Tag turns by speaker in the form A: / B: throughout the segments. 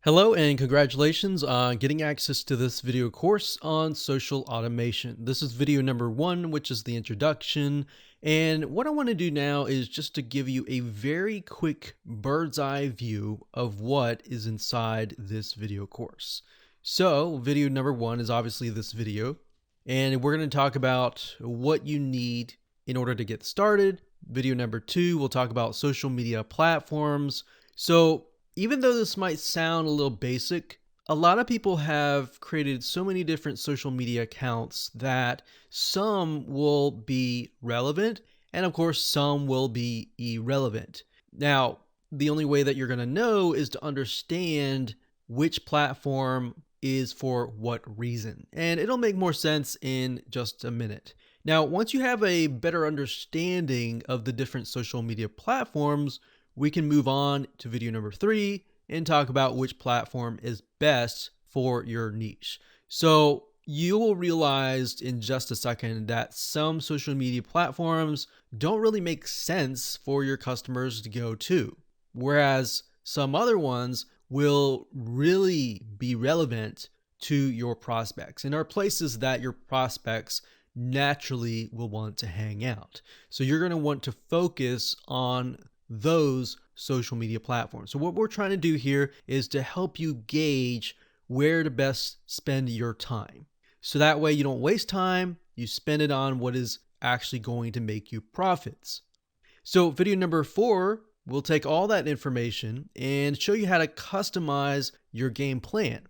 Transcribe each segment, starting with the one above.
A: Hello and congratulations on getting access to this video course on social automation. This is video number 1, which is the introduction. And what I want to do now is just to give you a very quick bird's eye view of what is inside this video course. So video number 1 is obviously this video, and we're going to talk about what you need in order to get started. Video number 2, we'll talk about social media platforms. So even though this might sound a little basic, a lot of people have created so many different social media accounts that some will be relevant and of course some will be irrelevant. Now, the only way that you're going to know is to understand which platform is for what reason. And it'll make more sense in just a minute. Now, once you have a better understanding of the different social media platforms, we can move on to video number 3 and talk about which platform is best for your niche. So you will realize in just a second that some social media platforms don't really make sense for your customers to go to, whereas some other ones will really be relevant to your prospects and are places that your prospects naturally will want to hang out. So you're going to want to focus on those social media platforms. So what we're trying to do here is to help you gauge where to best spend your time. So that way you don't waste time, you spend it on what is actually going to make you profits. So video number 4, we'll take all that information and show you how to customize your game plan.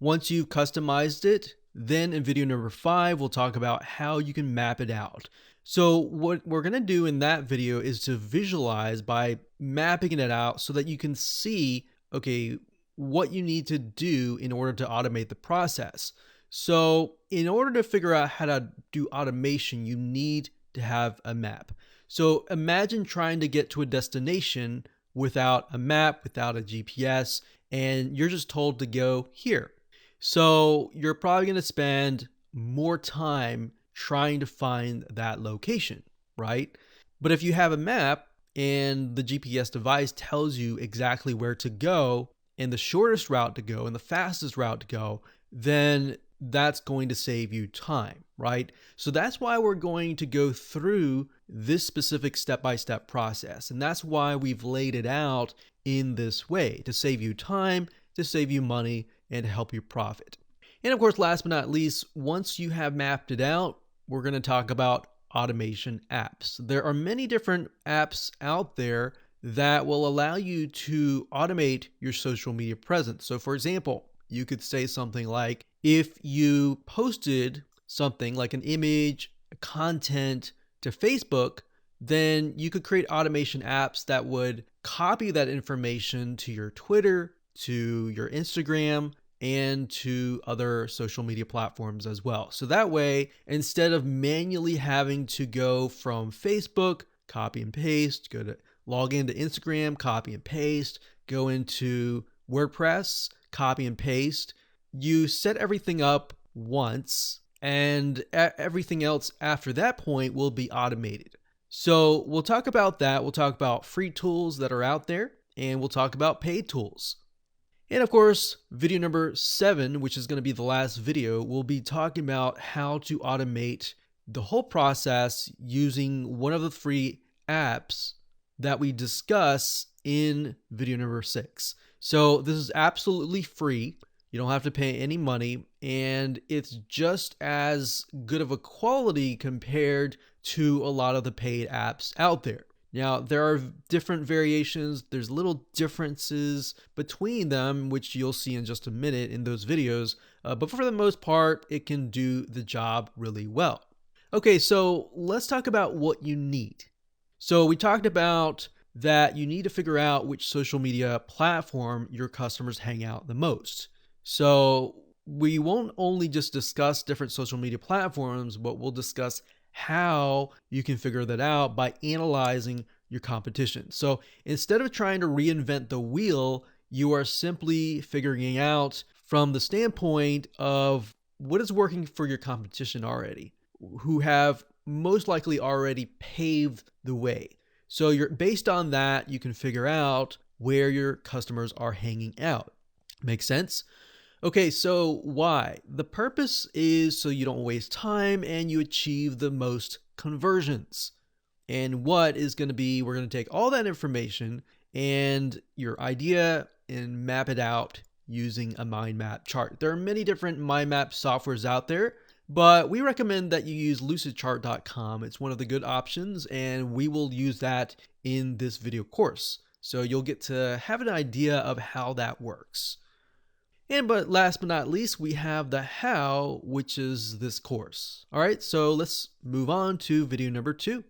A: Once you've customized it, then in video number 5, we'll talk about how you can map it out. So what we're going to do in that video is to visualize by mapping it out so that you can see, okay, what you need to do in order to automate the process. So in order to figure out how to do automation, you need to have a map. So imagine trying to get to a destination without a map, without a GPS, and you're just told to go here. So you're probably going to spend more time trying to find that location, right? But if you have a map and the GPS device tells you exactly where to go and the shortest route to go and the fastest route to go, then that's going to save you time, right? So that's why we're going to go through this specific step-by-step process. And that's why we've laid it out in this way, to save you time, to save you money, and to help you profit. And of course, last but not least, once you have mapped it out, we're going to talk about automation apps. There are many different apps out there that will allow you to automate your social media presence. So for example, you could say something like, if you posted something like an image, content to Facebook, then you could create automation apps that would copy that information to your Twitter, to your Instagram, and to other social media platforms as well. So that way, instead of manually having to go from Facebook, copy and paste, log into Instagram, copy and paste, go into WordPress, copy and paste, you set everything up once and everything else after that point will be automated. So we'll talk about that. We'll talk about free tools that are out there, and we'll talk about paid tools. And of course, video number 7, which is going to be the last video, we'll be talking about how to automate the whole process using one of the free apps that we discuss in video number 6. So this is absolutely free. You don't have to pay any money, and it's just as good of a quality compared to a lot of the paid apps out there. Now, there are different variations. There's little differences between them, which you'll see in just a minute in those videos. But for the most part, it can do the job really well. Okay, so let's talk about what you need. So we talked about that you need to figure out which social media platform your customers hang out the most. So we won't only just discuss different social media platforms, but we'll discuss how you can figure that out by analyzing your competition. So instead of trying to reinvent the wheel, you are simply figuring out from the standpoint of what is working for your competition already, who have most likely already paved the way. So based on that, you can figure out where your customers are hanging out. Make sense? Okay, so why? The purpose is so you don't waste time and you achieve the most conversions. And what is going to be, we're going to take all that information and your idea and map it out using a mind map chart. There are many different mind map softwares out there, but we recommend that you use lucidchart.com. It's one of the good options, and we will use that in this video course. So you'll get to have an idea of how that works. But last but not least, we have the how, which is this course. All right, so let's move on to video number 2.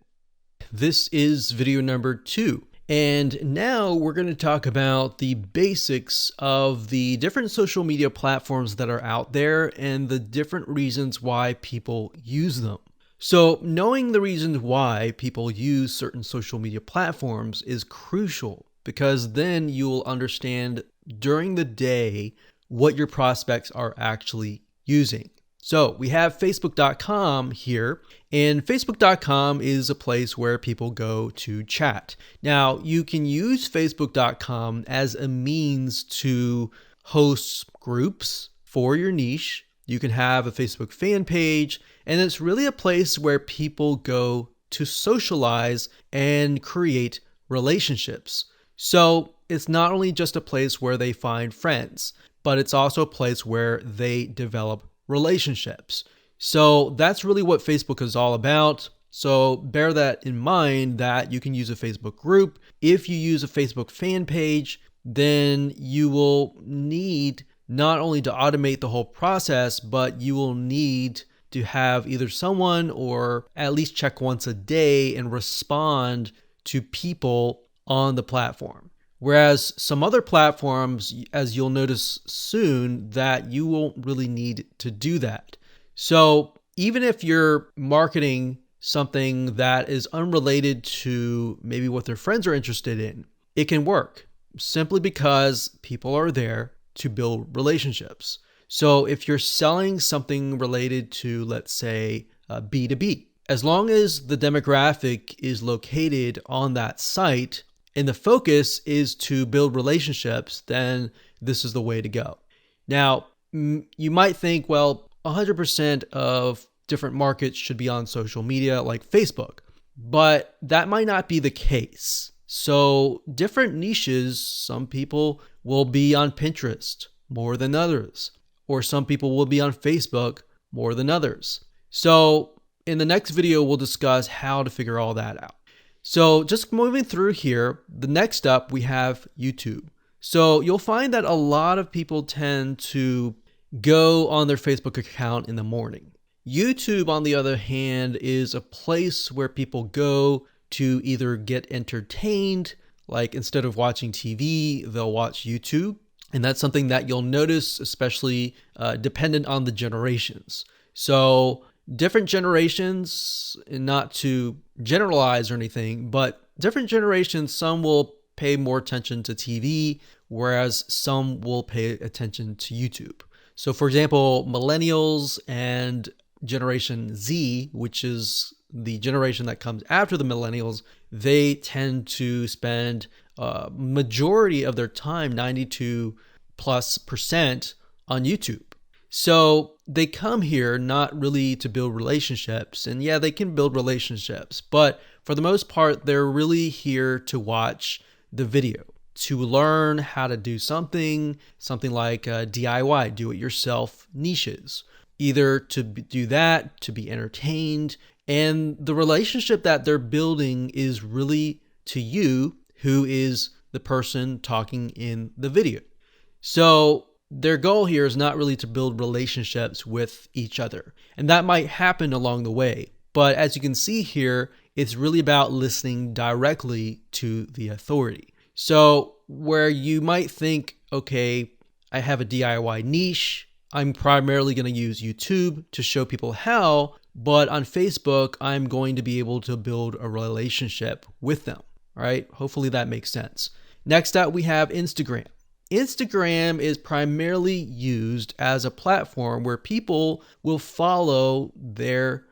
A: This is video number 2. And now we're going to talk about the basics of the different social media platforms that are out there and the different reasons why people use them. So knowing the reasons why people use certain social media platforms is crucial, because then you'll understand during the day what your prospects are actually using. So we have Facebook.com here, and Facebook.com is a place where people go to chat. Now, you can use Facebook.com as a means to host groups for your niche. You can have a Facebook fan page, and it's really a place where people go to socialize and create relationships. So it's not only just a place where they find friends, but it's also a place where they develop relationships. So that's really what Facebook is all about. So bear that in mind, that you can use a Facebook group. If you use a Facebook fan page, then you will need not only to automate the whole process, but you will need to have either someone or at least check once a day and respond to people on the platform. Whereas some other platforms, as you'll notice soon, that you won't really need to do that. So even if you're marketing something that is unrelated to maybe what their friends are interested in, it can work simply because people are there to build relationships. So if you're selling something related to, let's say, B2B, as long as the demographic is located on that site, and the focus is to build relationships, then this is the way to go. Now, you might think, well, 100% of different markets should be on social media like Facebook, but that might not be the case. So different niches, some people will be on Pinterest more than others, or some people will be on Facebook more than others. So in the next video, we'll discuss how to figure all that out. So just moving through here, the next up we have YouTube. So you'll find that a lot of people tend to go on their Facebook account in the morning. YouTube, on the other hand, is a place where people go to either get entertained, like instead of watching TV, they'll watch YouTube. And that's something that you'll notice, especially dependent on the generations. So different generations, and not to generalize or anything, but different generations, some will pay more attention to TV, whereas some will pay attention to YouTube. So for example, millennials and Generation Z, which is the generation that comes after the millennials, they tend to spend majority of their time, 92+% on YouTube. So they come here not really to build relationships, and yeah, they can build relationships, but for the most part, they're really here to watch the video, to learn how to do something like DIY, do-it-yourself niches, either to do that, to be entertained, and the relationship that they're building is really to you, who is the person talking in the video. So their goal here is not really to build relationships with each other. And that might happen along the way. But as you can see here, it's really about listening directly to the authority. So where you might think, okay, I have a DIY niche, I'm primarily going to use YouTube to show people how, but on Facebook, I'm going to be able to build a relationship with them. All right, hopefully that makes sense. Next up, we have Instagram. Instagram is primarily used as a platform where people will follow their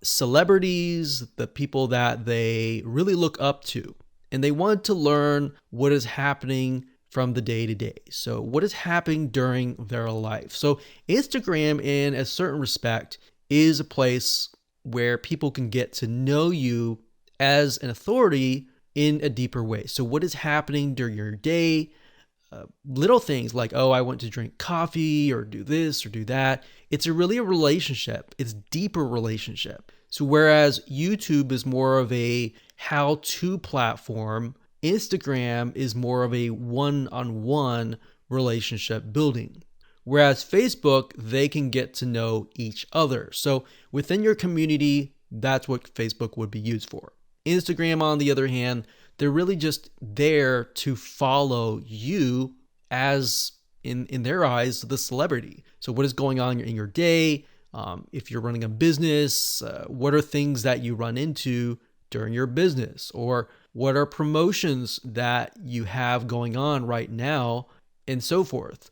A: celebrities, the people that they really look up to, and they want to learn what is happening from the day to day. So what is happening during their life? So Instagram, in a certain respect, is a place where people can get to know you as an authority in a deeper way. So what is happening during your day? Little things like, oh, I went to drink coffee or do this or do that. It's really a relationship. It's deeper relationship. So whereas YouTube is more of a how-to platform, Instagram is more of a one-on-one relationship building. Whereas Facebook, they can get to know each other. So within your community, that's what Facebook would be used for. Instagram, on the other hand, they're really just there to follow you as, in their eyes, the celebrity. So what is going on in your day? If you're running a business, what are things that you run into during your business? Or what are promotions that you have going on right now, and so forth.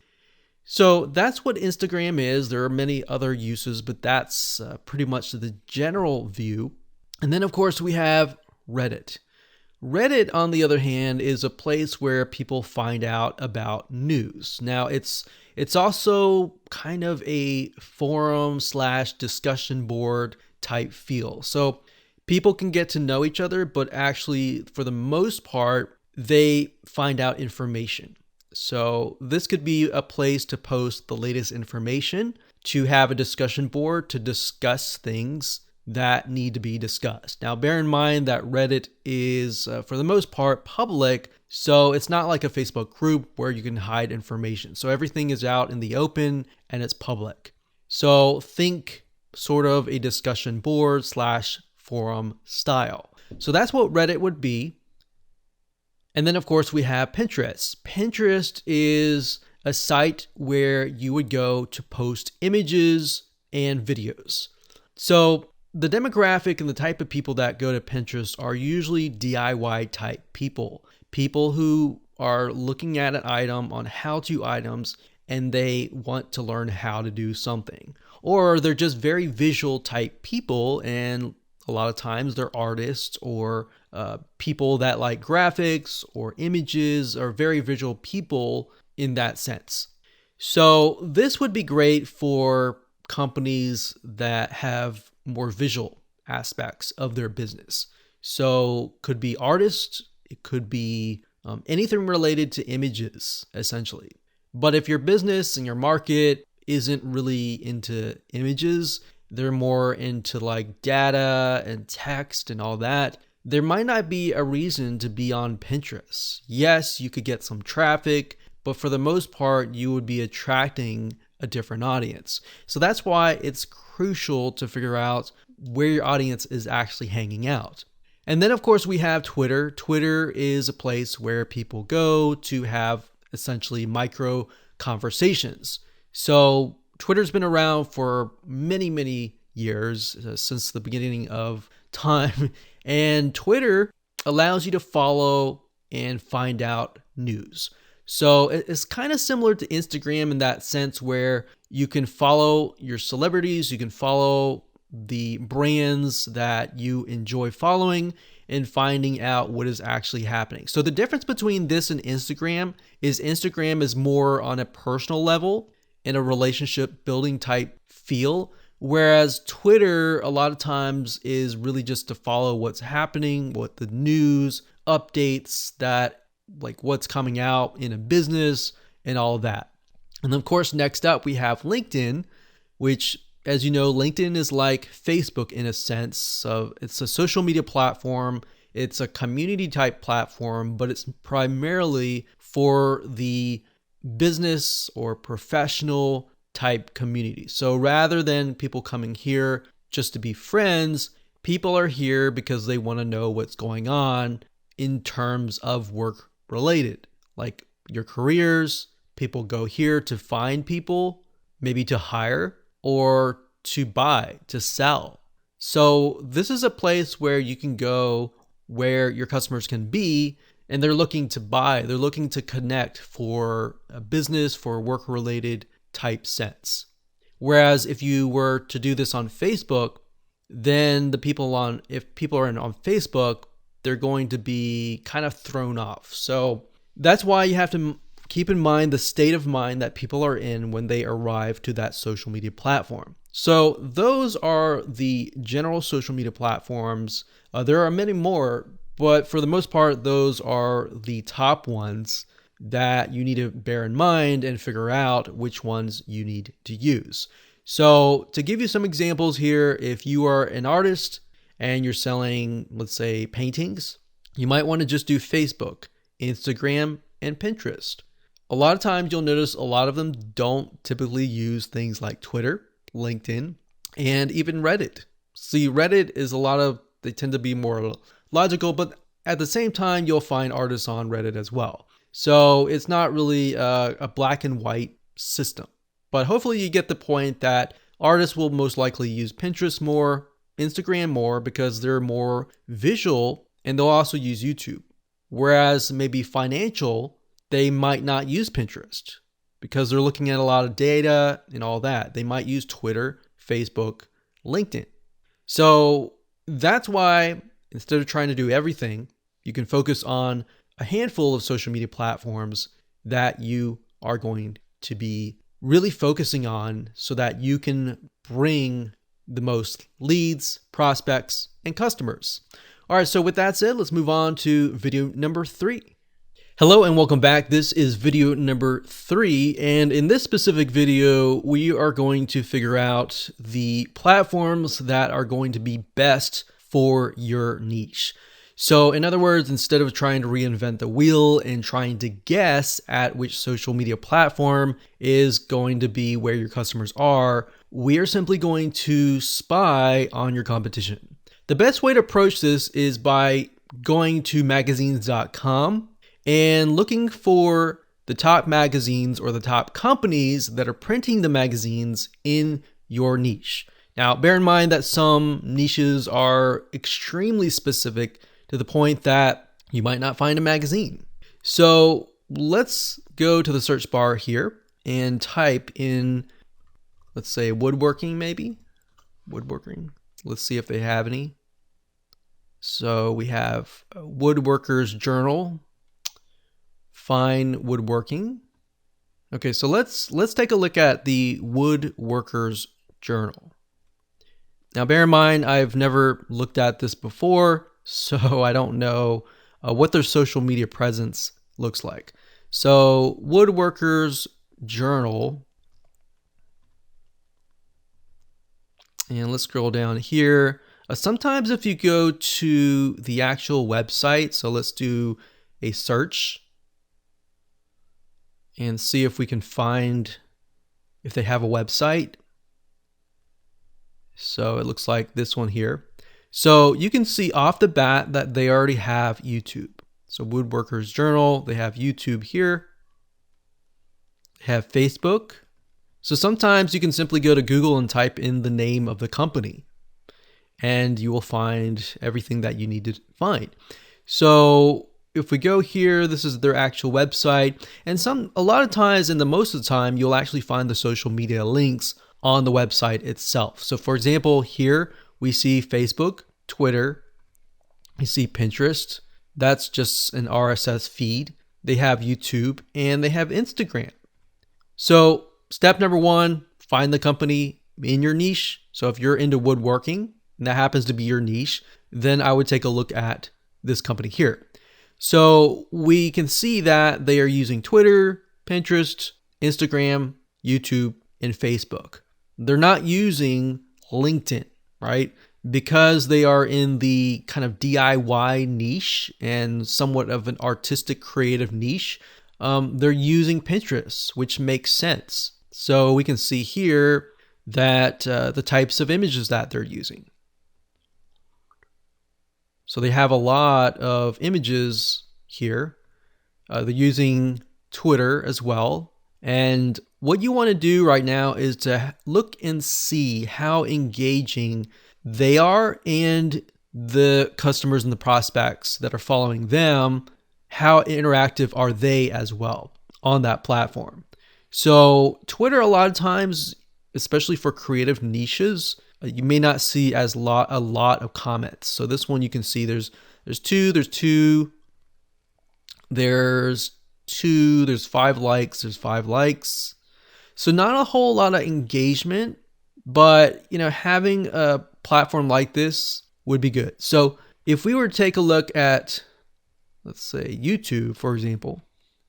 A: So that's what Instagram is. There are many other uses, but that's pretty much the general view. And then, of course, we have Reddit. Reddit, on the other hand, is a place where people find out about news. Now, it's also kind of a forum / discussion board type feel. So people can get to know each other, but actually, for the most part, they find out information. So this could be a place to post the latest information, to have a discussion board to discuss things that need to be discussed. Now, bear in mind that Reddit is, for the most part, public, so it's not like a Facebook group where you can hide information. So everything is out in the open and it's public. So think sort of a discussion board / forum style. So that's what Reddit would be. And then, of course, we have Pinterest. Pinterest is a site where you would go to post images and videos. So the demographic and the type of people that go to Pinterest are usually DIY type people. People who are looking at an item on how-to items and they want to learn how to do something. Or they're just very visual type people, and a lot of times they're artists or people that like graphics or images, or very visual people in that sense. So this would be great for companies that have more visual aspects of their business. So could be artists, it could be anything related to images, essentially. But if your business and your market isn't really into images, they're more into like data and text and all that, there might not be a reason to be on Pinterest. Yes, you could get some traffic, but for the most part, you would be attracting a different audience. So that's why it's crucial to figure out where your audience is actually hanging out. And then, of course, we have Twitter. Twitter is a place where people go to have essentially micro conversations. So Twitter's been around for many, many years, since the beginning of time. And Twitter allows you to follow and find out news. So it's kind of similar to Instagram in that sense, where you can follow your celebrities, you can follow the brands that you enjoy following and finding out what is actually happening. So the difference between this and Instagram is more on a personal level, in a relationship building type feel, whereas Twitter a lot of times is really just to follow what's happening, what the news updates, that like what's coming out in a business and all of that. And of course, next up we have LinkedIn, which, as you know, LinkedIn is like Facebook in a sense. So it's a social media platform. It's a community type platform, but it's primarily for the business or professional type community. So rather than people coming here just to be friends, people are here because they want to know what's going on in terms of work related, like your careers. People go here to find people, maybe to hire or to buy, to sell. So this is a place where you can go where your customers can be, and they're looking to buy, they're looking to connect for a business, for work related type sense. Whereas if you were to do this on Facebook, then if people are on Facebook, they're going to be kind of thrown off. So that's why you have to keep in mind the state of mind that people are in when they arrive to that social media platform. So those are the general social media platforms. There are many more, but for the most part, those are the top ones that you need to bear in mind and figure out which ones you need to use. So to give you some examples here, if you are an artist and you're selling, let's say, paintings, you might want to just do Facebook, Instagram, and Pinterest. A lot of times you'll notice a lot of them don't typically use things like Twitter, LinkedIn, and even Reddit. See, Reddit is they tend to be more logical, but at the same time, you'll find artists on Reddit as well. So it's not really a black and white system. But hopefully you get the point that artists will most likely use Pinterest more, Instagram more, because they're more visual, and they'll also use YouTube. Whereas maybe financial, they might not use Pinterest because they're looking at a lot of data and all that. They might use Twitter, Facebook, LinkedIn. So that's why instead of trying to do everything, you can focus on a handful of social media platforms that you are going to be really focusing on so that you can bring the most leads, prospects, and customers. All right, so with that said, let's move on to video number 3. Hello and welcome back. This is video number 3, and in this specific video, we are going to figure out the platforms that are going to be best for your niche. So in other words, instead of trying to reinvent the wheel and trying to guess at which social media platform is going to be where your customers are, we are simply going to spy on your competition. The best way to approach this is by going to magazines.com and looking for the top magazines or the top companies that are printing the magazines in your niche. Now, bear in mind that some niches are extremely specific to the point that you might not find a magazine. So let's go to the search bar here and type in, let's say, woodworking maybe. Woodworking. Let's see if they have any. So we have Woodworkers Journal, Fine Woodworking. Okay, so let's take a look at the Woodworkers Journal. Now, bear in mind, I've never looked at this before, so I don't know what their social media presence looks like. So Woodworkers Journal, and let's scroll down here. Sometimes if you go to the actual website, so let's do a search and see if we can find if they have a website. So it looks like this one here. So you can see off the bat that they already have YouTube. So Woodworkers Journal, they have YouTube here. They have Facebook. So sometimes you can simply go to Google and type in the name of the company, and you will find everything that you need to find. So if we go here, this is their actual website, and a lot of times, and the most of the time, you'll actually find the social media links on the website itself. So for example, here we see Facebook, Twitter, we see Pinterest. That's just an RSS feed. They have YouTube and they have Instagram. So step number 1, find the company in your niche. So if you're into woodworking and that happens to be your niche, then I would take a look at this company here. So we can see that they are using Twitter, Pinterest, Instagram, YouTube, and Facebook. They're not using LinkedIn, right? Because they are in the kind of DIY niche and somewhat of an artistic creative niche, they're using Pinterest, which makes sense. So we can see here that the types of images that they're using. So they have a lot of images here. They're using Twitter as well. And what you want to do right now is to look and see how engaging they are and the customers and the prospects that are following them, how interactive are they as well on that platform. So Twitter, a lot of times, especially for creative niches, you may not see a lot of comments. So this one you can see there's two, 2, there's 5 likes, there's 5 likes. So not a whole lot of engagement, but having a platform like this would be good. So if we were to take a look at, let's say, YouTube, for example.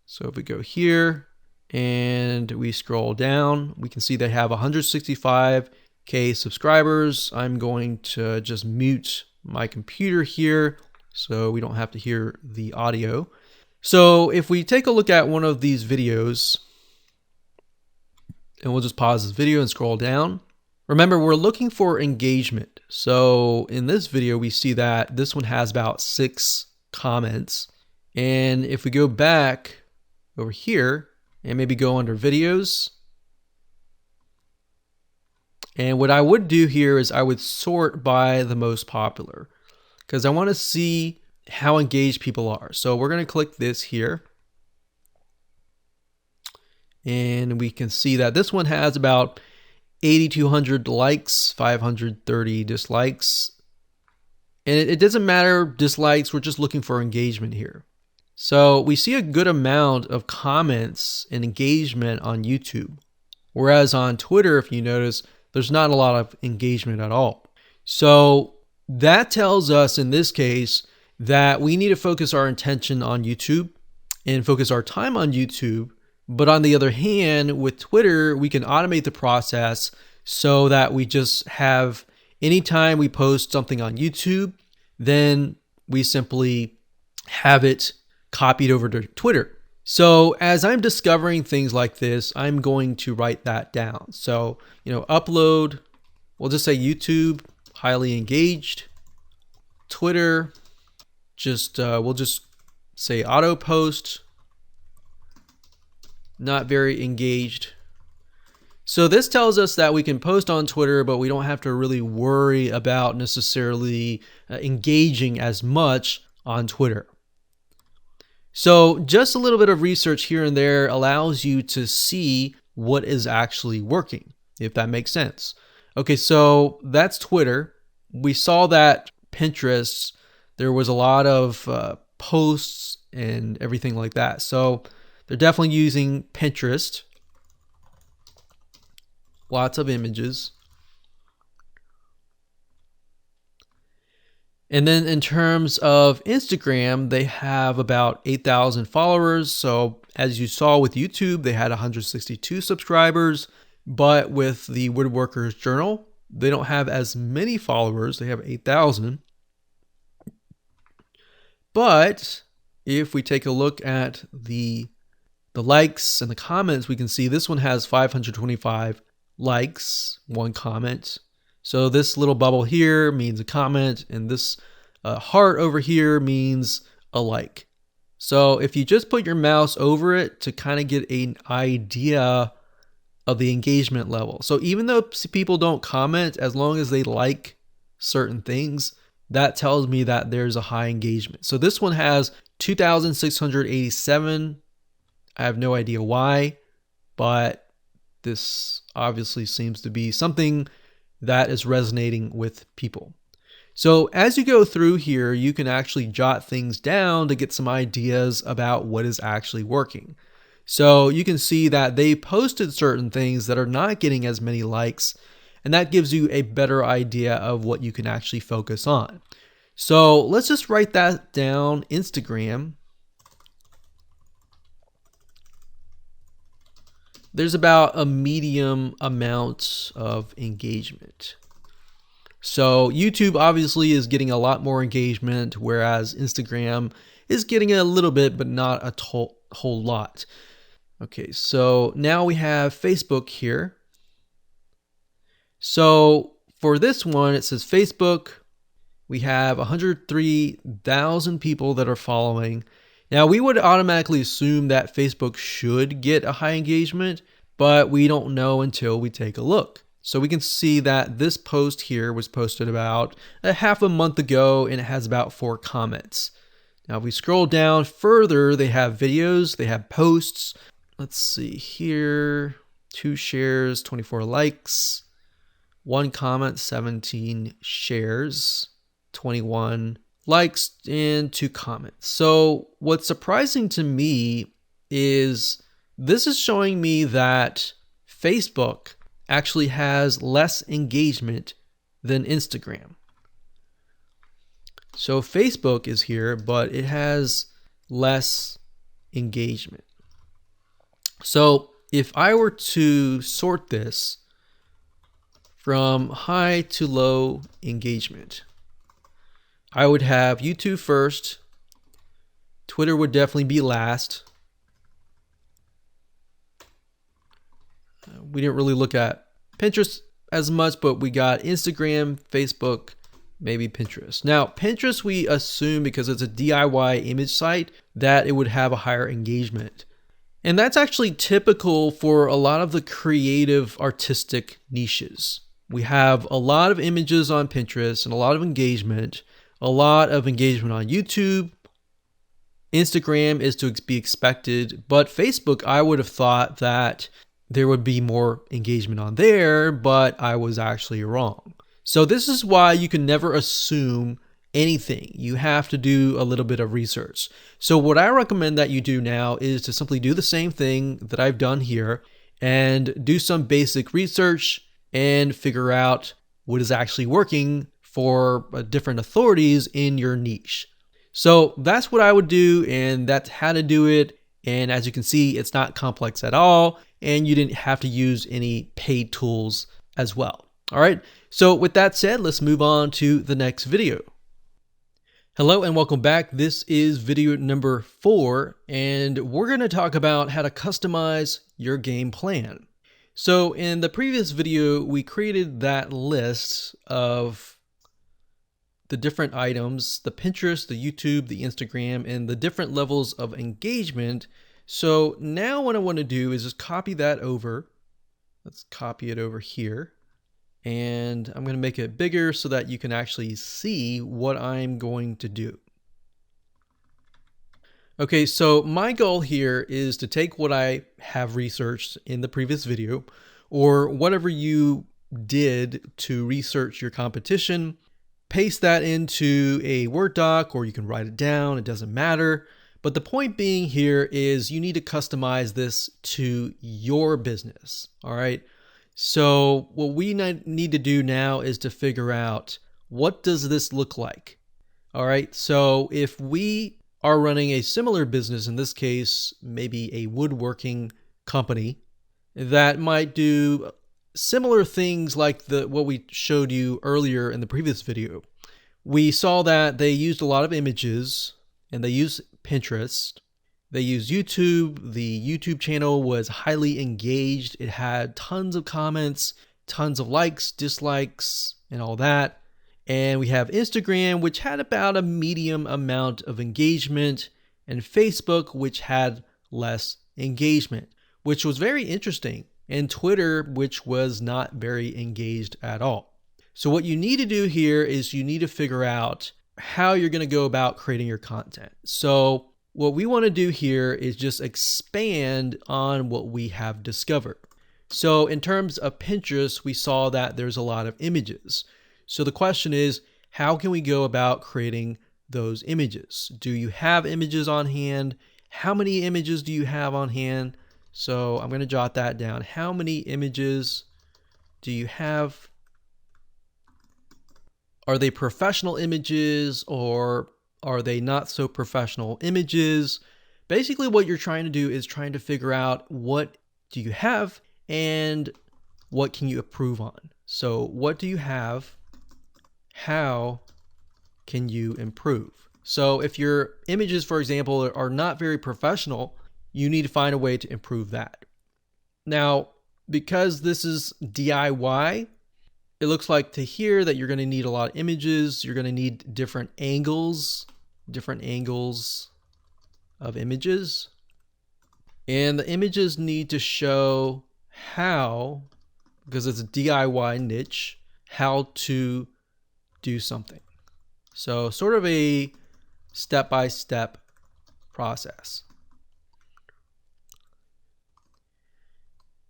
A: So if we go here and we scroll down, we can see they have 165K subscribers. I'm going to just mute my computer here so we don't have to hear the audio. So if we take a look at one of these videos, and we'll just pause this video and scroll down. Remember, we're looking for engagement. So in this video, we see that this one has about 6 comments. And if we go back over here and maybe go under videos, and what I would do here is I would sort by the most popular because I want to see how engaged people are. So we're going to click this here. And we can see that this one has about 8,200 likes, 530 dislikes. And it doesn't matter dislikes, we're just looking for engagement here. So we see a good amount of comments and engagement on YouTube. Whereas on Twitter, if you notice, there's not a lot of engagement at all. So that tells us in this case that we need to focus our attention on YouTube and focus our time on YouTube. But on the other hand, with Twitter, we can automate the process so that we just have, anytime we post something on YouTube, then we simply have it copied over to Twitter. So as I'm discovering things like this, I'm going to write that down. So, upload, we'll just say YouTube, highly engaged. Twitter, we'll just say auto post, not very engaged. So this tells us that we can post on Twitter, but we don't have to really worry about necessarily engaging as much on Twitter. So just a little bit of research here and there allows you to see what is actually working, if that makes sense. Okay, so that's Twitter. We saw that Pinterest, there was a lot of posts and everything like that. So they're definitely using Pinterest. Lots of images. And then in terms of Instagram, they have about 8,000 followers. So as you saw with YouTube, they had 162 subscribers. But with the Woodworkers Journal, they don't have as many followers. They have 8,000. But if we take a look at the likes and the comments, we can see this one has 525 likes, 1 comment. So this little bubble here means a comment, and this heart over here means a like. So if you just put your mouse over it to kind of get an idea of the engagement level. So even though people don't comment, as long as they like certain things, that tells me that there's a high engagement. So this one has 2,687. I have no idea why, but this obviously seems to be something that is resonating with people. So as you go through here, you can actually jot things down to get some ideas about what is actually working. So you can see that they posted certain things that are not getting as many likes, and that gives you a better idea of what you can actually focus on. So let's just write that down. Instagram. There's about a medium amount of engagement. So YouTube obviously is getting a lot more engagement, whereas Instagram is getting a little bit, but not a whole lot. Okay, so now we have Facebook here. So for this one, it says Facebook. We have 103,000 people that are following. Now, we would automatically assume that Facebook should get a high engagement, but we don't know until we take a look. So we can see that this post here was posted about a half a month ago, and it has about 4 comments. Now, if we scroll down further, they have videos, they have posts. Let's see here, 2 shares, 24 likes, 1 comment, 17 shares, 21 likes, and 2 comments. So what's surprising to me is this is showing me that Facebook actually has less engagement than Instagram. So Facebook is here, but it has less engagement. So if I were to sort this from high to low engagement, I would have YouTube first, Twitter would definitely be last. We didn't really look at Pinterest as much, but we got Instagram, Facebook, maybe Pinterest. Now, Pinterest, we assume because it's a DIY image site that it would have a higher engagement. And that's actually typical for a lot of the creative artistic niches. We have a lot of images on Pinterest and a lot of engagement on YouTube. Instagram is to be expected, but Facebook, I would have thought that there would be more engagement on there, but I was actually wrong. So this is why you can never assume anything. You have to do a little bit of research. So what I recommend that you do now is to simply do the same thing that I've done here and do some basic research and figure out what is actually working for different authorities in your niche. So that's what I would do, and that's how to do it. And as you can see, it's not complex at all, and you didn't have to use any paid tools as well. All right, so with that said, let's move on to the next video. Hello and welcome back. This is video number 4, and we're going to talk about how to customize your game plan. So in the previous video, we created that list of the different items, the Pinterest, the YouTube, the Instagram, and the different levels of engagement. So now what I want to do is just copy that over. Let's copy it over here. And I'm going to make it bigger so that you can actually see what I'm going to do. Okay, so my goal here is to take what I have researched in the previous video, or whatever you did to research your competition, paste that into a Word doc, or you can write it down, it doesn't matter. But the point being here is you need to customize this to your business, all right? So what we need to do now is to figure out, what does this look like? All right, so if we are running a similar business, in this case, maybe a woodworking company that might do similar things like what we showed you earlier in the previous video. We saw that they used a lot of images and they used Pinterest. They used YouTube. The YouTube channel was highly engaged. It had tons of comments, tons of likes, dislikes, and all that. And we have Instagram, which had about a medium amount of engagement, and Facebook, which had less engagement, which was very interesting, and Twitter, which was not very engaged at all. So what you need to do here is you need to figure out how you're going to go about creating your content. So what we want to do here is just expand on what we have discovered. So in terms of Pinterest, we saw that there's a lot of images. So the question is, how can we go about creating those images? Do you have images on hand? How many images do you have on hand? So I'm going to jot that down. How many images do you have? Are they professional images, or are they not so professional images? Basically what you're trying to do is trying to figure out, what do you have and what can you improve on? So what do you have? How can you improve? So if your images, for example, are not very professional, you need to find a way to improve that. Now, because this is DIY, it looks like to here that you're going to need a lot of images. You're going to need different angles of images. And the images need to show how, because it's a DIY niche, how to do something. So sort of a step-by-step process.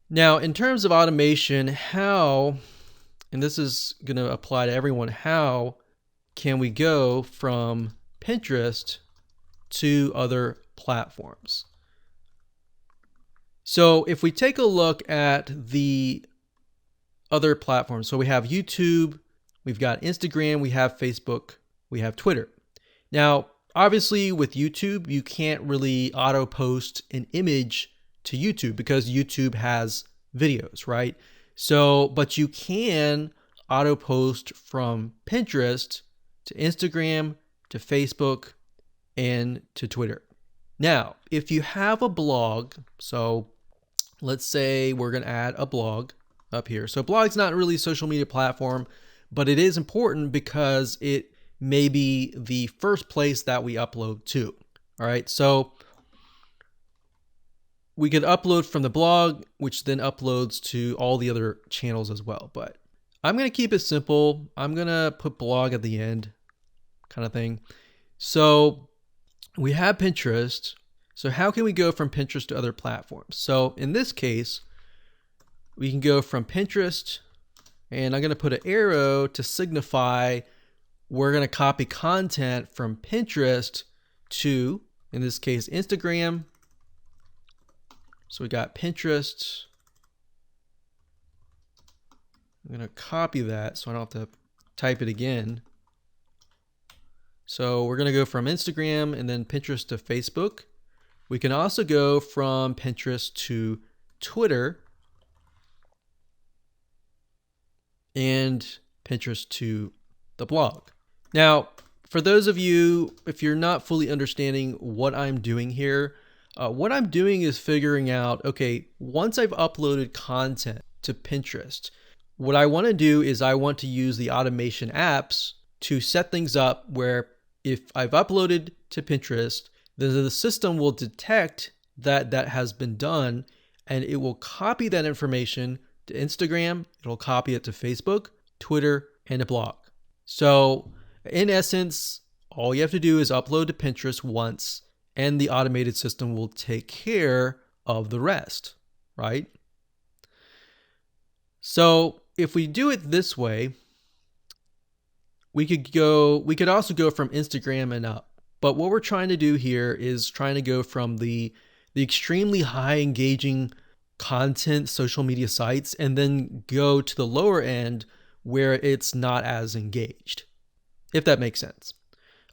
A: Now, in terms of automation, how, and this is going to apply to everyone, how can we go from Pinterest to other platforms? So if we take a look at the other platforms, so we have YouTube, we've got Instagram, we have Facebook, we have Twitter. Now, obviously with YouTube, you can't really auto post an image to YouTube because YouTube has videos, right? So, but you can auto post from Pinterest to Instagram, to Facebook, and to Twitter. Now, if you have a blog, so let's say we're going to add a blog up here. So blog's not really a social media platform, but it is important because it may be the first place that we upload to. All right, so we could upload from the blog, which then uploads to all the other channels as well. But I'm going to keep it simple. I'm going to put blog at the end kind of thing. So we have Pinterest. So how can we go from Pinterest to other platforms? So in this case, we can go from Pinterest, and I'm going to put an arrow to signify we're going to copy content from Pinterest to, in this case, Instagram. So we got Pinterest. I'm going to copy that so I don't have to type it again. So we're going to go from Instagram and then Pinterest to Facebook. We can also go from Pinterest to Twitter and Pinterest to the blog. Now, for those of you, if you're not fully understanding what I'm doing here, what I'm doing is figuring out, okay, once I've uploaded content to Pinterest, what I want to do is I want to use the automation apps to set things up where if I've uploaded to Pinterest, then the system will detect that that has been done, and it will copy that information to Instagram, it'll copy it to Facebook, Twitter, and a blog. So in essence, all you have to do is upload to Pinterest once, and the automated system will take care of the rest, right? So if we do it this way, we could also go from Instagram and up. But what we're trying to do here is trying to go from the extremely high engaging content social media sites and then go to the lower end where it's not as engaged, if that makes sense.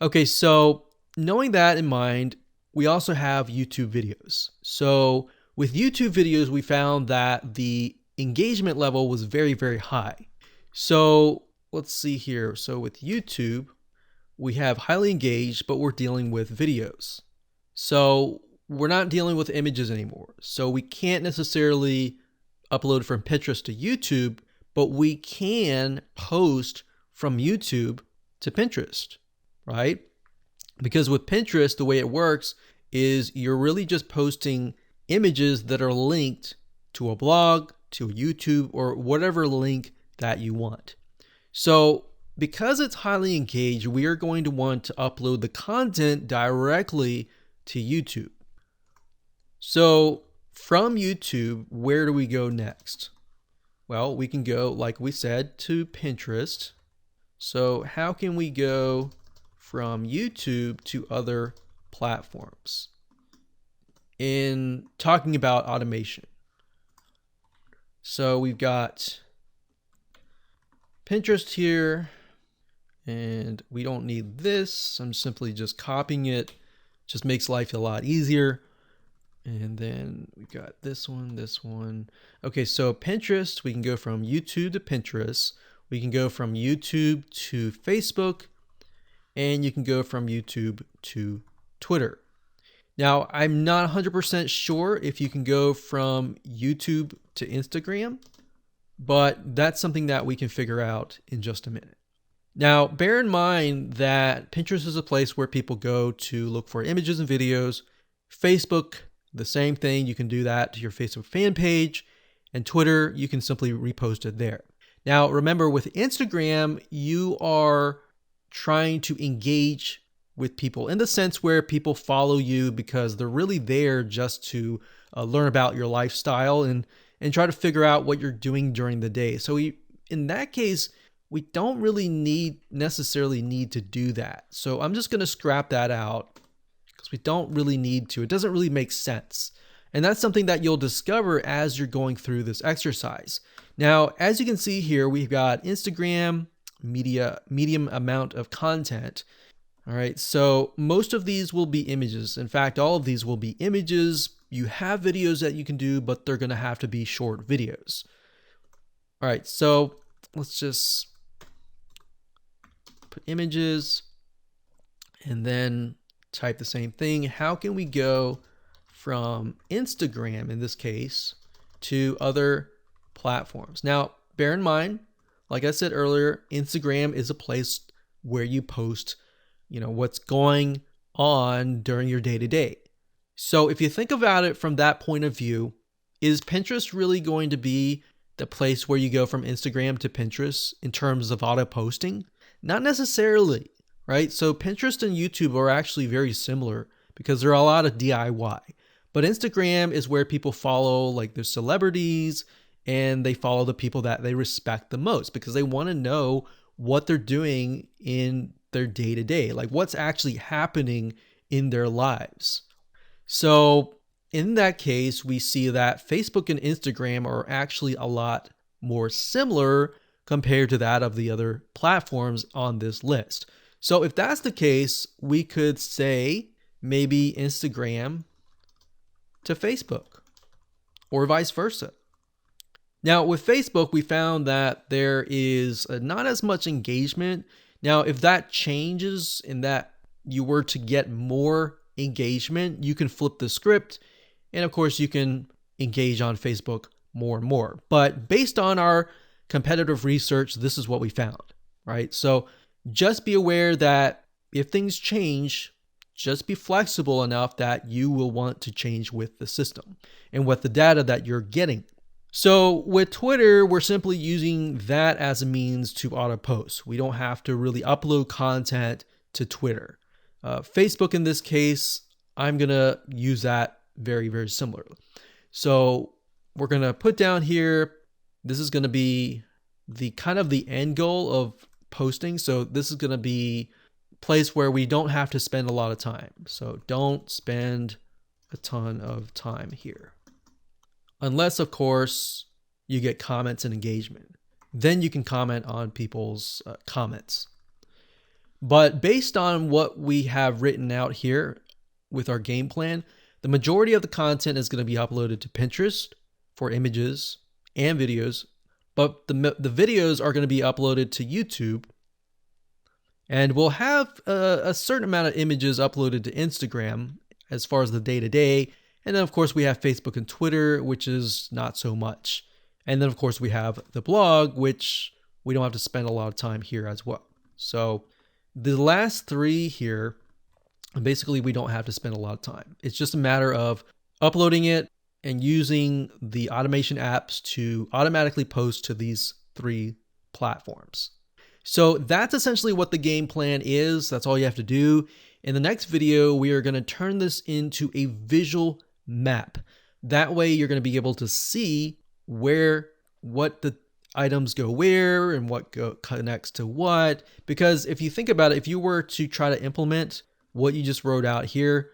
A: Okay, so knowing that in mind, we also have YouTube videos. So with YouTube videos, we found that the engagement level was very, very high. So let's see here. So with YouTube, we have highly engaged, but we're dealing with videos. So we're not dealing with images anymore. So we can't necessarily upload from Pinterest to YouTube, but we can post from YouTube to Pinterest, right? Because with Pinterest, the way it works is you're really just posting images that are linked to a blog, to YouTube, or whatever link that you want. So because it's highly engaged, we are going to want to upload the content directly to YouTube. So from YouTube, where do we go next? Well, we can go, like we said, to Pinterest. So how can we go from YouTube to other platforms in talking about automation? So we've got Pinterest here, and we don't need this. I'm simply just copying it. Just makes life a lot easier. And then we've got this one. Okay, so Pinterest, we can go from YouTube to Pinterest. We can go from YouTube to Facebook, and you can go from YouTube to Twitter. Now, I'm not 100% sure if you can go from YouTube to Instagram, but that's something that we can figure out in just a minute. Now, bear in mind that Pinterest is a place where people go to look for images and videos. Facebook, the same thing. You can do that to your Facebook fan page, and Twitter, you can simply repost it there. Now, remember with Instagram, you are trying to engage with people in the sense where people follow you because they're really there just to learn about your lifestyle and try to figure out what you're doing during the day. So in that case, we don't really necessarily need to do that. So I'm just going to scrap that out because we don't really need to. It doesn't really make sense. And that's something that you'll discover as you're going through this exercise. Now, as you can see here, we've got Instagram, medium amount of content. All right, so most of these will be images. In fact, all of these will be images. You have videos that you can do, but they're gonna have to be short videos. All right, so let's just put images and then type the same thing. How can we go from Instagram, in this case, to other platforms? Now, bear in mind, like I said earlier, Instagram is a place where you post, what's going on during your day-to-day. So if you think about it from that point of view, is Pinterest really going to be the place where you go from Instagram to Pinterest in terms of auto posting? Not necessarily, right? So Pinterest and YouTube are actually very similar because they're a lot of DIY. But Instagram is where people follow like their celebrities, and they follow the people that they respect the most because they want to know what they're doing in their day-to-day, like what's actually happening in their lives. So in that case, we see that Facebook and Instagram are actually a lot more similar compared to that of the other platforms on this list. So if that's the case, we could say maybe Instagram to Facebook or vice versa. Now with Facebook, we found that there is not as much engagement. Now, if that changes in that you were to get more engagement, you can flip the script, and of course you can engage on Facebook more and more. But based on our competitive research, this is what we found, right? So just be aware that if things change, just be flexible enough that you will want to change with the system and with the data that you're getting. So with Twitter, we're simply using that as a means to auto post. We don't have to really upload content to Twitter. Facebook, in this case, I'm going to use that very, very similarly. So we're going to put down here, this is going to be the kind of the end goal of posting. So this is going to be a place where we don't have to spend a lot of time. So don't spend a ton of time here. Unless, of course, you get comments and engagement. Then you can comment on people's comments. But based on what we have written out here with our game plan, the majority of the content is going to be uploaded to Pinterest for images and videos, but the videos are going to be uploaded to YouTube, and we'll have a certain amount of images uploaded to Instagram as far as the day-to-day. And then, of course, we have Facebook and Twitter, which is not so much. And then, of course, we have the blog, which we don't have to spend a lot of time here as well. So the last three here, basically, we don't have to spend a lot of time. It's just a matter of uploading it and using the automation apps to automatically post to these three platforms. So that's essentially what the game plan is. That's all you have to do. In the next video, we are going to turn this into a visual map. That way you're going to be able to see what the items go where and what connects to what. Because if you think about it, if you were to try to implement what you just wrote out here,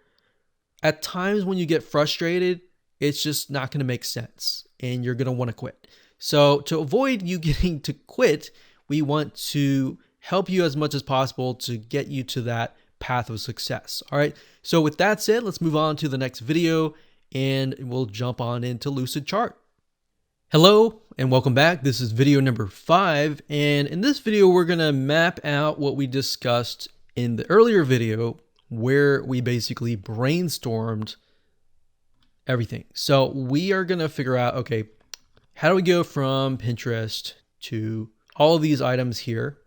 A: at times when you get frustrated, it's just not going to make sense and you're going to want to quit. So to avoid you getting to quit, we want to help you as much as possible to get you to that path of success. All right. So with that said, let's move on to the next video and we'll jump on into Lucidchart. Hello and welcome back. This is video number 5. And in this video, we're going to map out what we discussed in the earlier video where we basically brainstormed everything. So we are going to figure out, okay, how do we go from Pinterest to all of these items here?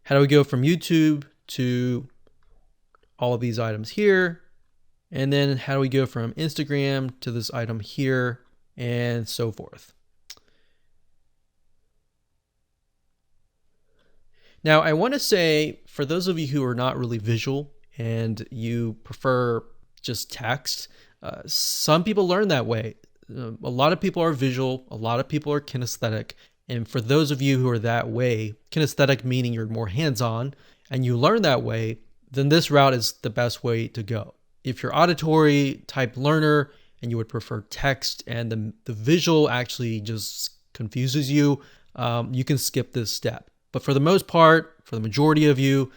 A: How do we go from YouTube to all of these items here? And then how do we go from Instagram to this item here and so forth? Now, I want to say for those of you who are not really visual and you prefer just text, some people learn that way. A lot of people are visual, a lot of people are kinesthetic. And for those of you who are that way, kinesthetic meaning you're more hands-on and you learn that way, then this route is the best way to go. if you're auditory type learner and you would prefer text and the visual actually just confuses you, you can skip this step. But for the most part, for the majority of you,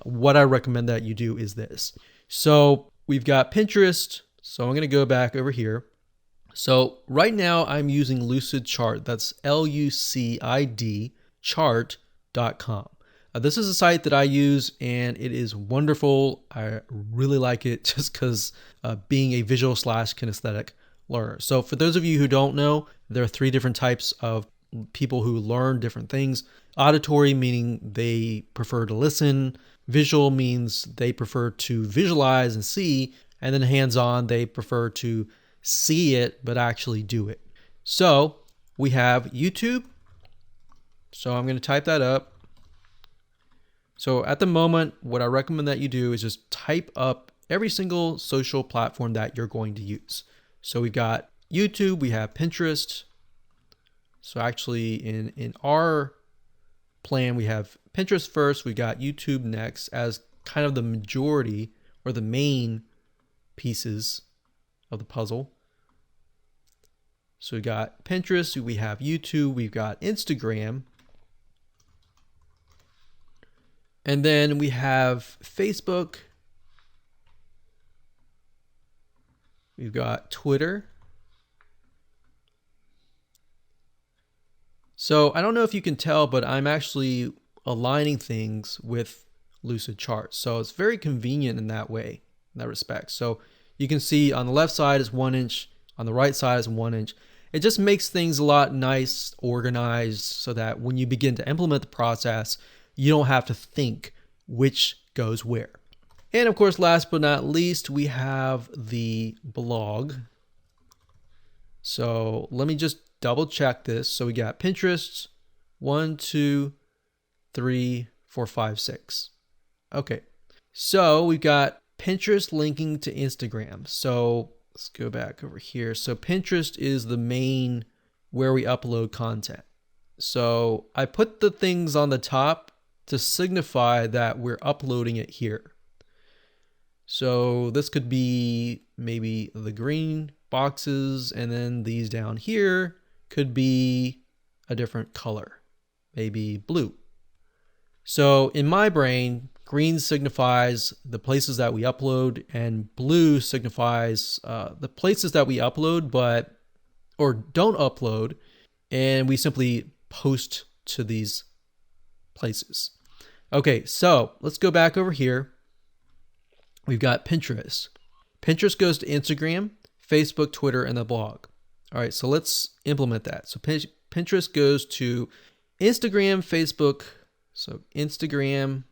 A: what I recommend that you do is this. So we've got Pinterest. So I'm going to go back over here. So right now I'm using Lucidchart. That's LUCID chart.com. This is a site that I use and it is wonderful. I really like it just because being a visual / kinesthetic learner. So for those of you who don't know, there are 3 different types of people who learn different things. Auditory, meaning they prefer to listen. Visual means they prefer to visualize and see. And then hands-on, they prefer to see it, but actually do it. So we have YouTube. So I'm going to type that up. So at the moment, what I recommend that you do is just type up every single social platform that you're going to use. So we've got YouTube, we have Pinterest. So actually in our plan, we have Pinterest first, we got YouTube next as kind of the majority or the main pieces of the puzzle. So we got Pinterest, we have YouTube, we've got Instagram. And then we have Facebook. We've got Twitter. So I don't know if you can tell, but I'm actually aligning things with Lucidchart. So it's very convenient in that way, in that respect. So you can see on the left side is 1 inch, on the right side is 1 inch. It just makes things a lot nice, organized, so that when you begin to implement the process, you don't have to think which goes where. And of course, last but not least, we have the blog. So let me just double check this. So we got Pinterest, 1, 2, 3, 4, 5, 6. Okay. So we've got Pinterest linking to Instagram. So let's go back over here. So Pinterest is the main where we upload content. So I put the things on the top to signify that we're uploading it here. So this could be maybe the green boxes, and then these down here could be a different color, maybe blue. So in my brain, green signifies the places that we upload, and blue signifies the places that we upload or don't upload, and we simply post to these places. Okay, so let's go back over here. We've got Pinterest. Pinterest goes to Instagram, Facebook, Twitter, and the blog. All right, so let's implement that. So Pinterest goes to Instagram, Facebook, so Instagram.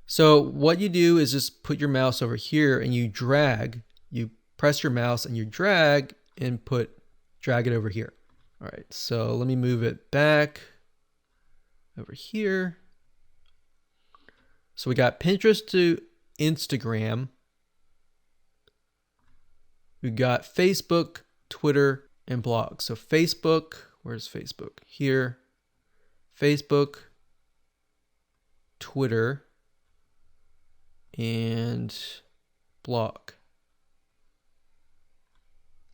A: So what you do is just put your mouse over here and you drag, you press your mouse and you drag and drag it over here. All right, so let me move it back over here. So we got Pinterest to Instagram. We got Facebook, Twitter, and blog. So Facebook, where's Facebook? Here. Facebook, Twitter, and blog.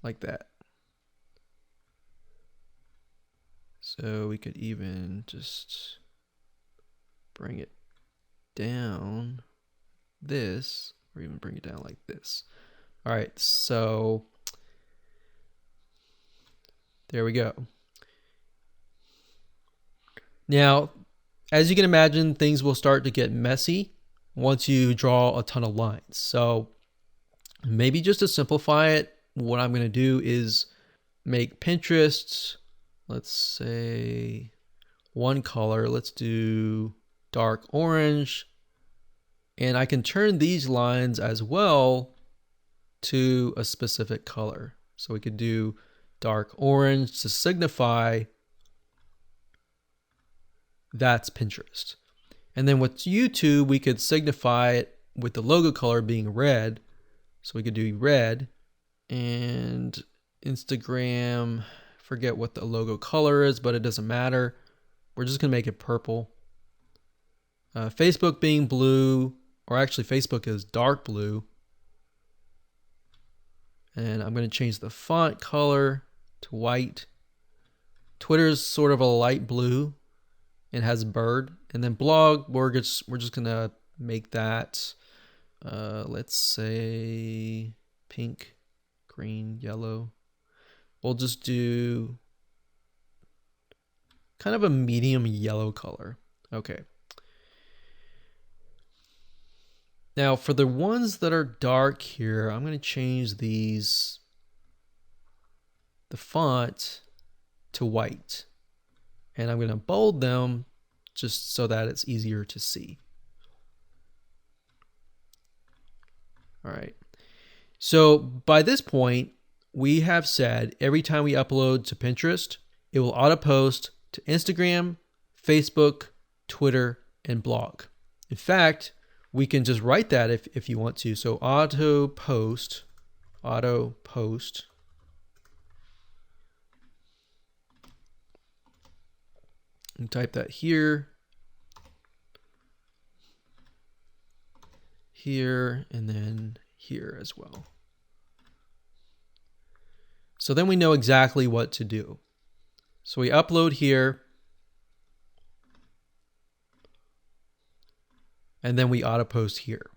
A: Like that. So we could even just bring it down this, or even bring it down like this. All right, so there we go. Now, as you can imagine, things will start to get messy once you draw a ton of lines. So maybe just to simplify it, what I'm going to do is make Pinterest, let's say one color. Let's do dark orange. And I can turn these lines as well to a specific color. So we could do dark orange to signify that's Pinterest. And then with YouTube, we could signify it with the logo color being red. So we could do red. And Instagram, forget what the logo color is, but it doesn't matter. We're just gonna make it purple. Facebook being blue, or actually Facebook is dark blue. And I'm going to change the font color to white. Twitter is sort of a light blue and has a bird. And then blog, we're just going to make that, let's say pink, green, yellow. We'll just do kind of a medium yellow color. Okay. Now for the ones that are dark here, I'm going to change the font to white. And I'm going to bold them just so that it's easier to see. All right. So by this point, we have said every time we upload to Pinterest, it will auto post to Instagram, Facebook, Twitter, and blog. In fact, we can just write that if you want to. So auto post, and type that here, and then here as well. So then we know exactly what to do. So we upload here, and then we auto post here.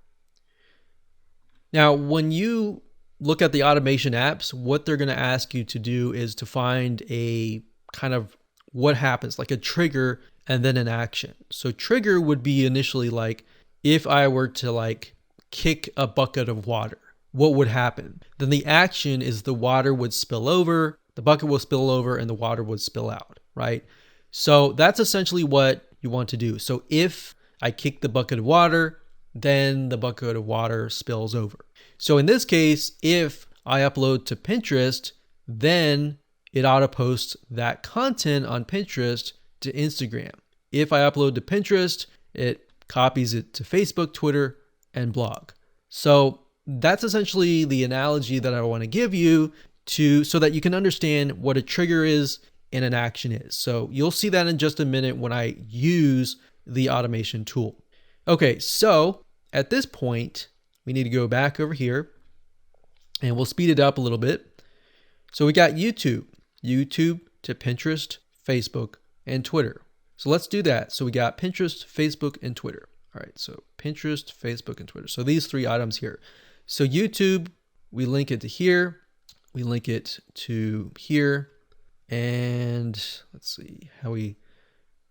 A: Now, when you look at the automation apps, what they're going to ask you to do is to find a kind of what happens, like a trigger and then an action. So trigger would be initially like, if I were to like kick a bucket of water, what would happen? Then the action is the water would spill over, the bucket will spill over, and the water would spill out, right? So that's essentially what you want to do. So if I kick the bucket of water, then the bucket of water spills over. So in this case, if I upload to Pinterest, then it auto posts that content on Pinterest to Instagram. If I upload to Pinterest, it copies it to Facebook, Twitter, and blog. So that's essentially the analogy that I want to give you so that you can understand what a trigger is and an action is. So you'll see that in just a minute when I use the automation tool. Okay, so at this point, we need to go back over here and we'll speed it up a little bit. So we got YouTube to Pinterest, Facebook, and Twitter. So let's do that. So we got Pinterest, Facebook, and Twitter. All right, so Pinterest, Facebook, and Twitter. So these three items here. So YouTube, we link it to here, we link it to here, and let's see how we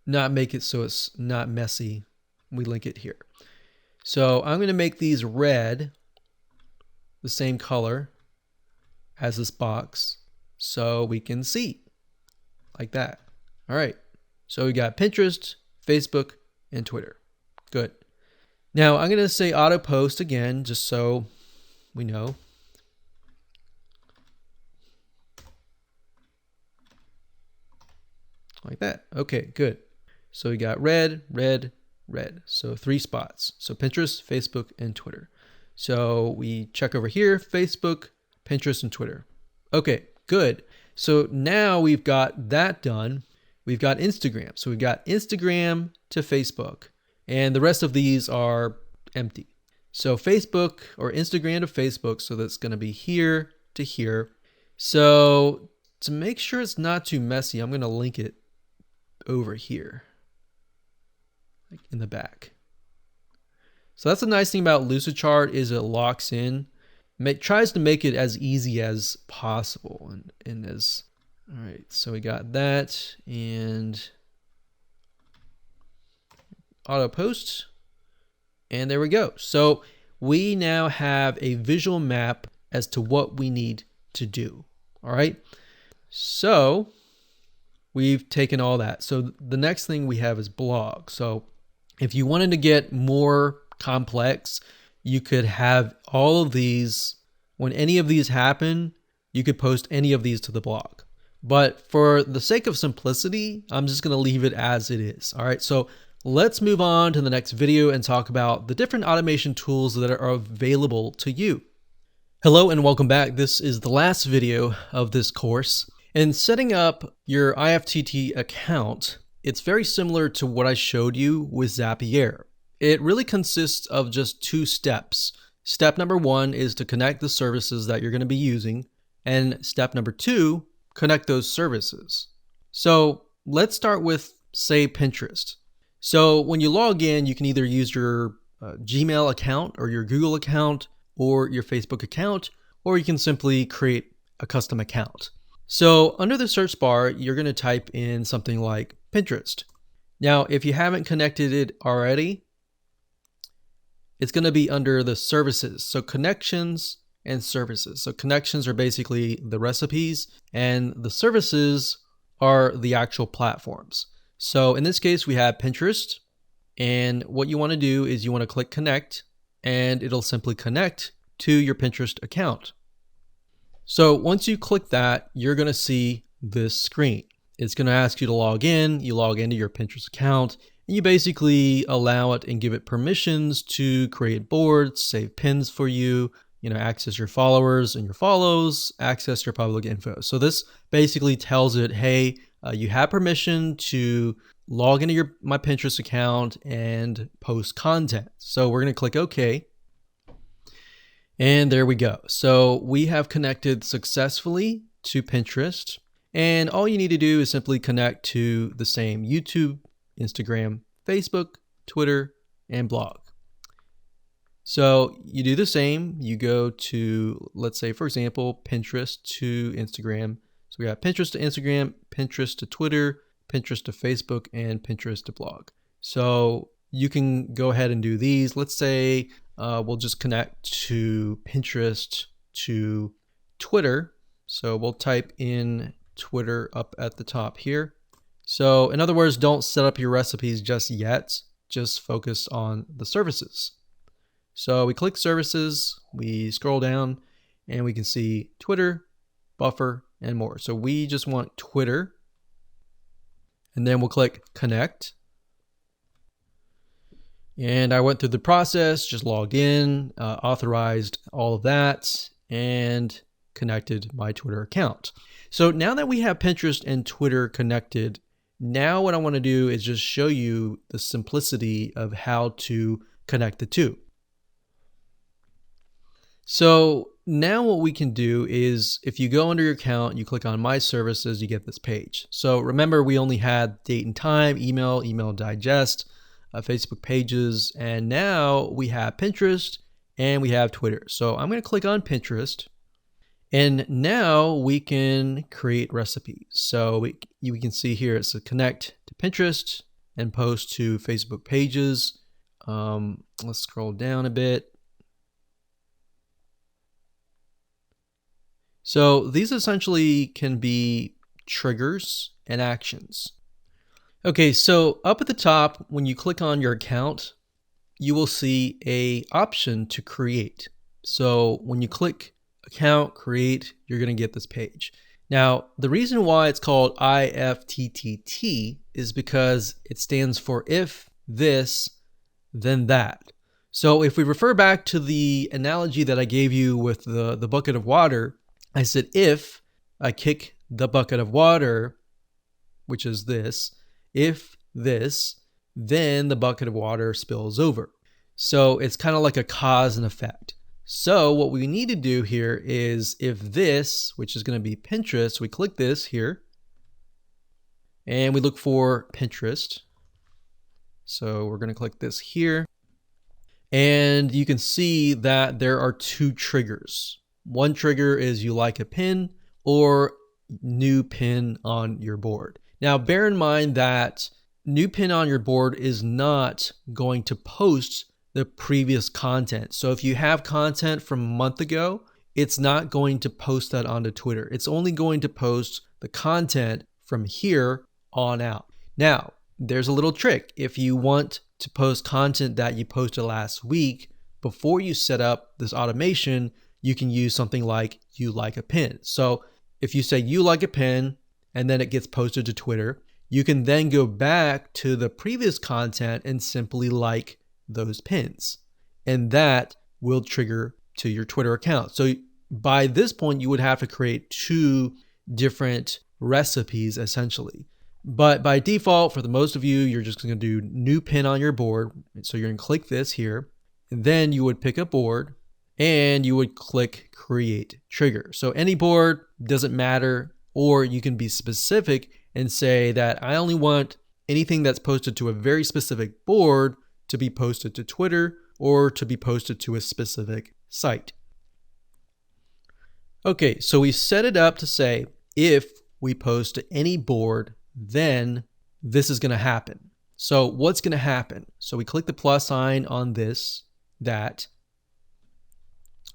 A: not make it so it's not messy. We link it here. So I'm going to make these red, the same color as this box, so we can see like that. All right, so we got Pinterest, Facebook, and Twitter. Good. Now I'm going to say auto post again, just so we know. Like that. Okay, good. So we got red, red, red. So 3 spots. So Pinterest, Facebook, and Twitter. So we check over here, Facebook, Pinterest, and Twitter. Okay, good. So now we've got that done. We've got Instagram. So we've got Instagram to Facebook. And the rest of these are empty. So Facebook or Instagram to Facebook. So that's going to be here to here. So to make sure it's not too messy, I'm going to link it over here, like in the back. So that's the nice thing about Lucidchart is it locks in. It tries to make it as easy as possible. And as, all right, so we got that and auto post. And there we go. So we now have a visual map as to what we need to do. All right. So we've taken all that. So the next thing we have is blog. So if you wanted to get more complex, you could have all of these. When any of these happen, you could post any of these to the blog. But for the sake of simplicity, I'm just going to leave it as it is. All right. So let's move on to the next video and talk about the different automation tools that are available to you. Hello and welcome back. This is the last video of this course. In setting up your IFTTT account, it's very similar to what I showed you with Zapier. It really consists of just 2 steps. Step number 1 is to connect the services that you're going to be using. And step number 2, connect those services. So let's start with, say, Pinterest. So when you log in, you can either use your Gmail account or your Google account or your Facebook account, or you can simply create a custom account. So under the search bar, you're going to type in something like Pinterest. Now, if you haven't connected it already, it's going to be under the services. So connections and services. So connections are basically the recipes, and the services are the actual platforms. So in this case, we have Pinterest, and what you want to do is you want to click connect, and it'll simply connect to your Pinterest account. So once you click that, you're going to see this screen. It's going to ask you to log in. You log into your Pinterest account, and you basically allow it and give it permissions to create boards, save pins for you, access your followers and your follows, access your public info. So this basically tells it, hey, you have permission to log into my Pinterest account and post content. So we're going to click OK. And there we go. So we have connected successfully to Pinterest. And all you need to do is simply connect to the same YouTube, Instagram, Facebook, Twitter, and blog. So you do the same. You go to, let's say, for example, Pinterest to Instagram. So we have Pinterest to Instagram, Pinterest to Twitter, Pinterest to Facebook, and Pinterest to blog. So you can go ahead and do these. Let's say we'll just connect to Pinterest to Twitter. So we'll type in Twitter up at the top here. So in other words, don't set up your recipes just yet. Just focus on the services. So we click services, we scroll down, and we can see Twitter, Buffer, and more. So we just want Twitter, and then we'll click connect. And I went through the process, just logged in, authorized all of that, and connected my Twitter account. So now that we have Pinterest and Twitter connected, now what I want to do is just show you the simplicity of how to connect the two. So now what we can do is, if you go under your account, you click on My Services, you get this page. So remember, we only had date and time, email digest, Facebook pages, and now we have Pinterest and we have Twitter. So I'm going to click on Pinterest, and now we can create recipes. So we can see here it's a connect to Pinterest and post to Facebook pages. Let's scroll down a bit. So these essentially can be triggers and actions. Okay, so up at the top, when you click on your account, you will see an option to create. So when you click account, create, you're going to get this page. Now, the reason why it's called IFTTT is because it stands for if this, then that. So if we refer back to the analogy that I gave you with the bucket of water, I said, if I kick the bucket of water, which is this, if this, then the bucket of water spills over. So it's kind of like a cause and effect. So what we need to do here is, if this, which is going to be Pinterest, we click this here and we look for Pinterest. So we're going to click this here, and you can see that there are two triggers. One trigger is you like a pin or new pin on your board. Now, bear in mind that new pin on your board is not going to post the previous content. So if you have content from a month ago, it's not going to post that onto Twitter. It's only going to post the content from here on out. Now, there's a little trick. If you want to post content that you posted last week, before you set up this automation, you can use something like you like a pin. So if you say you like a pin and then it gets posted to Twitter, you can then go back to the previous content and simply like those pins. And that will trigger to your Twitter account. So by this point, you would have to create two different recipes essentially. But by default, for the most of you, you're just going to do new pin on your board. So you're going to click this here, and then you would pick a board. and you would click create trigger. So any board, doesn't matter, or you can be specific and say that I only want anything that's posted to a very specific board to be posted to Twitter or to be posted to a specific site. Okay, so we set it up to say if we post to any board, then this is going to happen. So what's going to happen? So we click the plus sign on this, that,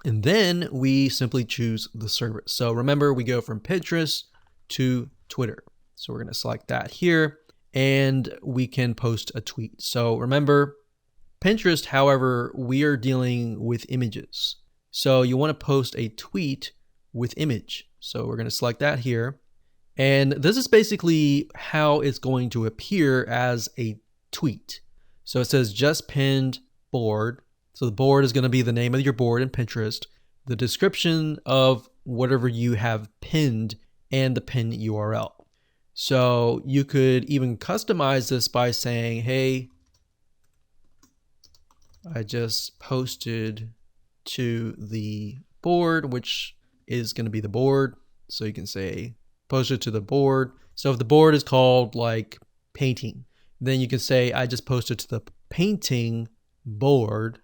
A: and then we simply choose the service. So remember, we go from Pinterest to Twitter. So we're going to select that here, and we can post a tweet. So remember, Pinterest, however, we are dealing with images. So you want to post a tweet with image. So we're going to select that here. And this is basically how it's going to appear as a tweet. So it says just pinned board. So the board is going to be the name of your board in Pinterest, the description of whatever you have pinned, and the pin URL. So you could even customize this by saying, hey, I just posted to the board, which is going to be the board. So you can say posted to the board. So if the board is called like painting, then you can say I just posted to the painting board.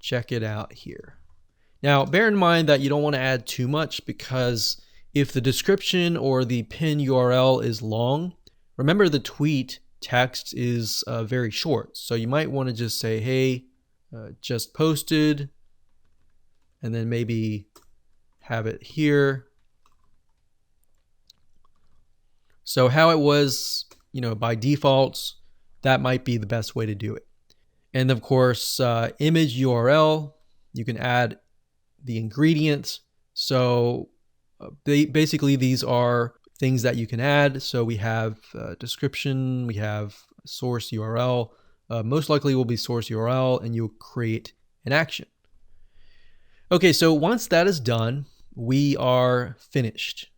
A: Check it out here. Now, bear in mind that you don't want to add too much, because if the description or the pin URL is long, remember the tweet text is very short. So you might want to just say, hey, just posted, and then maybe have it here. So how it was, by default, that might be the best way to do it. And of course, image URL, you can add the ingredients. So basically these are things that you can add. So we have description, we have source URL, most likely will be source URL, and you'll create an action. Okay, so once that is done, we are finished.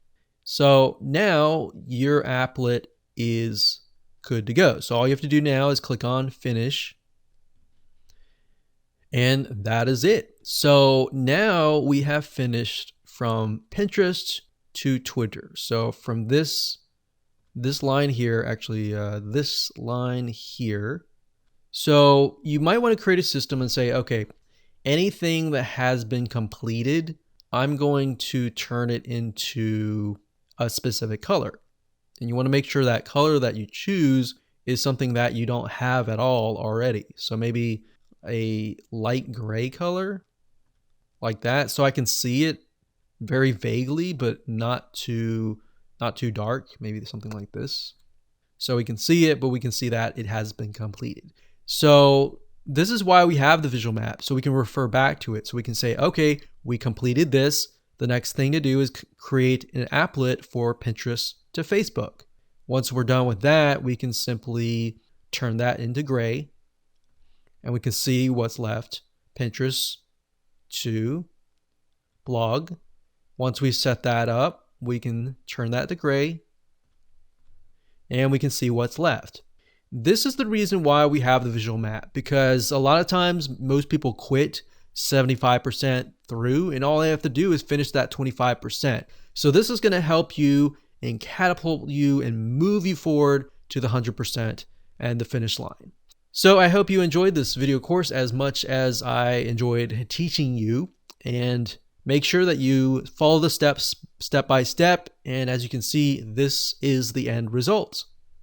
A: So now your applet is good to go. So all you have to do now is click on finish. And that is it. So now we have finished from Pinterest to Twitter. So from this line here, actually this line here. So you might want to create a system and say, okay, anything that has been completed, I'm going to turn it into a specific color. And you want to make sure that color that you choose is something that you don't have at all already. So maybe a light gray color like that, so I can see it very vaguely, but not too dark. Maybe something like this, so we can see it, but we can see that it has been completed. So this is why we have the visual map, so we can refer back to it. So we can say, okay, we completed this. The next thing to do is create an applet for Pinterest to Facebook. Once we're done with that, we can simply turn that into gray, and we can see what's left. Pinterest to blog. Once we set that up, we can turn that to gray, and we can see what's left. This is the reason why we have the visual map, because a lot of times most people quit 75% through, and all they have to do is finish that 25%. So this is going to help you and catapult you and move you forward to the 100% and the finish line. So I hope you enjoyed this video course as much as I enjoyed teaching you, and make sure that you follow the steps step by step. And as you can see, this is the end results.